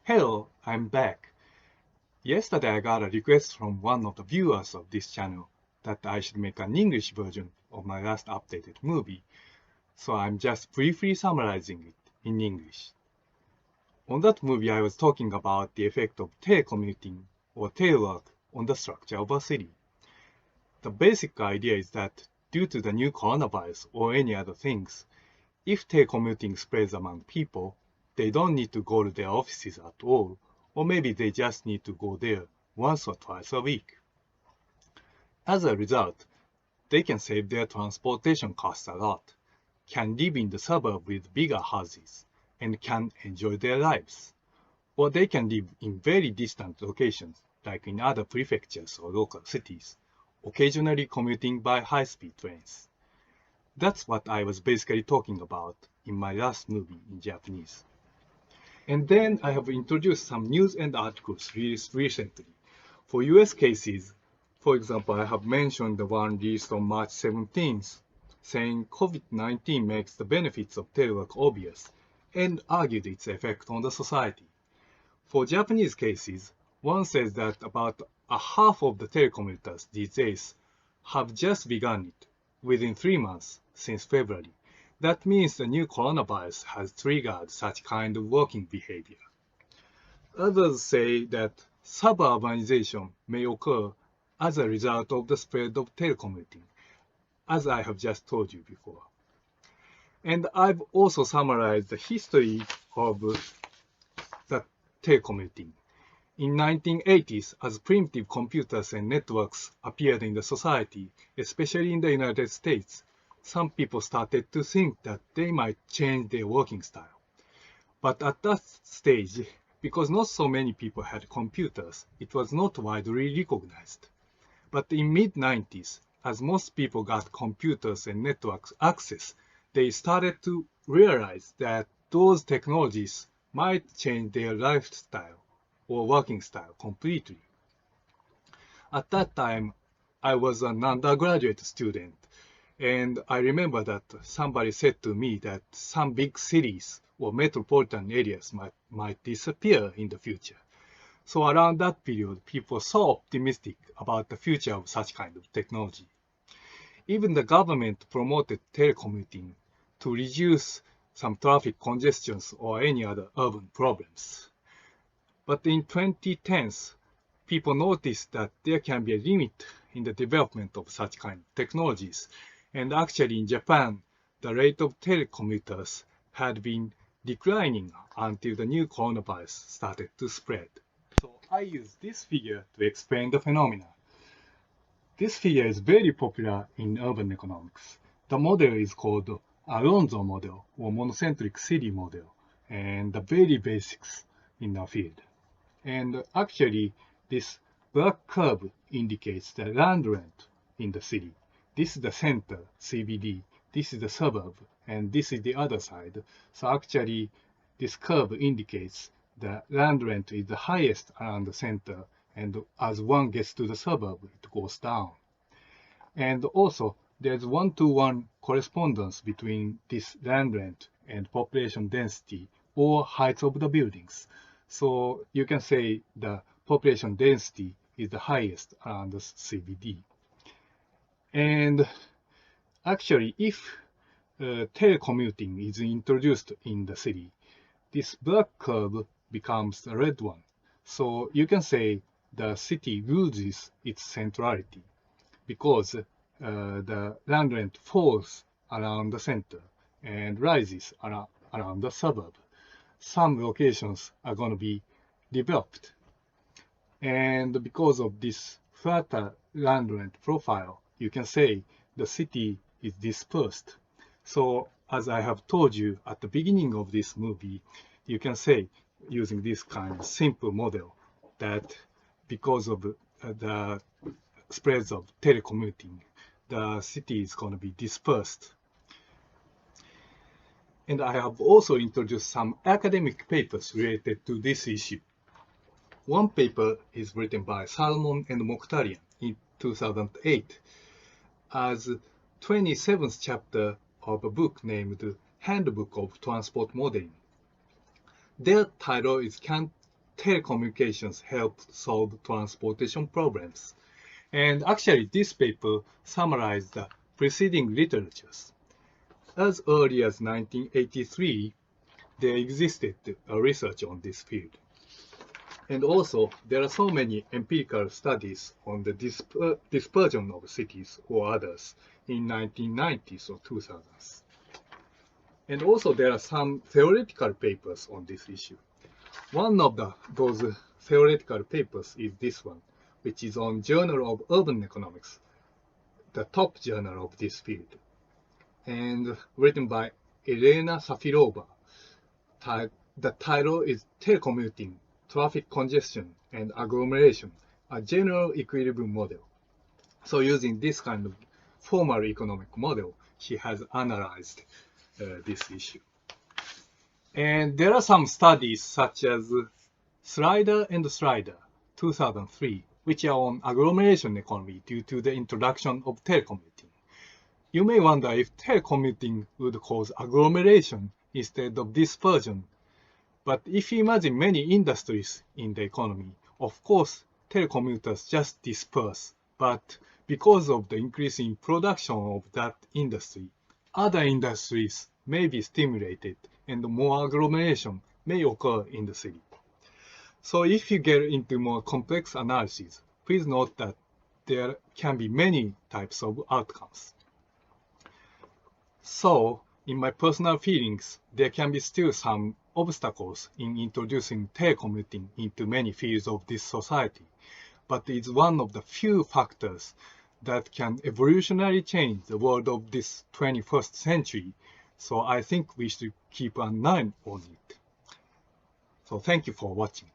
Hello, I'm back. Yesterday I got a request from one of the viewers of this channel that I should make an English version of my last updated movie, so I'm just briefly summarizing it in English. On that movie I was talking about the effect of telecommuting or telework on the structure of a city. The basic idea is that due to the new coronavirus or any other things, if telecommuting spreads among people, they don't need to go to their offices at all, or maybe they just need to go there once or twice a week. As a result, they can save their transportation costs a lot, can live in the suburb with bigger houses, and can enjoy their lives. Or they can live in very distant locations, like in other prefectures or local cities, occasionally commuting by high-speed trains. That's what I was basically talking about in my last movie in Japanese. And then I have introduced some news and articles released recently. For US cases, for example, I have mentioned the one released on March 17th, saying COVID-19 makes the benefits of telework obvious and argued its effect on the society. For Japanese cases, one says that about a half of the telecommuters these days have just begun it within 3 months since February. That means the new coronavirus has triggered such kind of working behavior. Others say that suburbanization may occur as a result of the spread of telecommuting, as I have just told you before. And I've also summarized the history of the telecommuting. In 1980s, as primitive computers and networks appeared in the society, especially in the United States, some people started to think that they might change their working style. But at that stage, because not so many people had computers, it was not widely recognized. But in mid-90s, as most people got computers and network access, they started to realize that those technologies might change their lifestyle or working style completely. At that time, I was an undergraduate student, and I remember that somebody said to me that some big cities or metropolitan areas might disappear in the future. So around that period, people were so optimistic about the future of such kind of technology. Even the government promoted telecommuting to reduce some traffic congestions or any other urban problems. But in 2010s, people noticed that there can be a limit in the development of such kind of technologies. And actually in Japan, the rate of telecommuters had been declining until the new coronavirus started to spread. So I use this figure to explain the phenomena. This figure is very popular in urban economics. The model is called Alonzo Model or monocentric city model, and the very basics in the field. And actually, this black curve indicates the land rent in the city. This is the center, CBD. This is the suburb, and this is the other side. So actually, this curve indicates the land rent is the highest around the center, and as one gets to the suburb, it goes down. And also, there's one-to-one correspondence between this land rent and population density or height of the buildings. So you can say the population density is the highest around the CBD. And actually, if telecommuting is introduced in the city, this black curve becomes a red one. So you can say the city loses its centrality because the land rent falls around the center and rises around the suburb. Some locations are going to be developed. And because of this flatter land rent profile, you can say the city is dispersed. So as I have told you at the beginning of this movie, you can say, using this kind of simple model, that because of the spreads of telecommuting, the city is going to be dispersed. And I have also introduced some academic papers related to this issue. One paper is written by Salmon and Mokhtarian in 2008 as 27th chapter of a book named Handbook of Transport Modeling. Their title is telecommunications help solve transportation problems. And actually, this paper summarized the preceding literatures. As early as 1983, there existed research on this field. And also, there are so many empirical studies on the dispersion of cities or others in 1990s or 2000s. And also, there are some theoretical papers on this issue. One of those theoretical papers is this one, which is on Journal of Urban Economics, the top journal of this field, and written by Elena Safirova. The title is Telecommuting, Traffic Congestion and Agglomeration, a General Equilibrium Model. So using this kind of formal economic model, she has analyzed this issue. And there are some studies such as Slider and Slider, 2003, which are on agglomeration economy due to the introduction of telecommuting. You may wonder if telecommuting would cause agglomeration instead of dispersion. But if you imagine many industries in the economy, of course, telecommuters just disperse. But because of the increase in production of that industry, other industries may be stimulated and more agglomeration may occur in the city. So if you get into more complex analysis, please note that there can be many types of outcomes. So, in my personal feelings, there can be still some obstacles in introducing telecommuting into many fields of this society, but it's one of the few factors that can evolutionarily change the world of this 21st century. So I think we should keep an eye on it. So thank you for watching.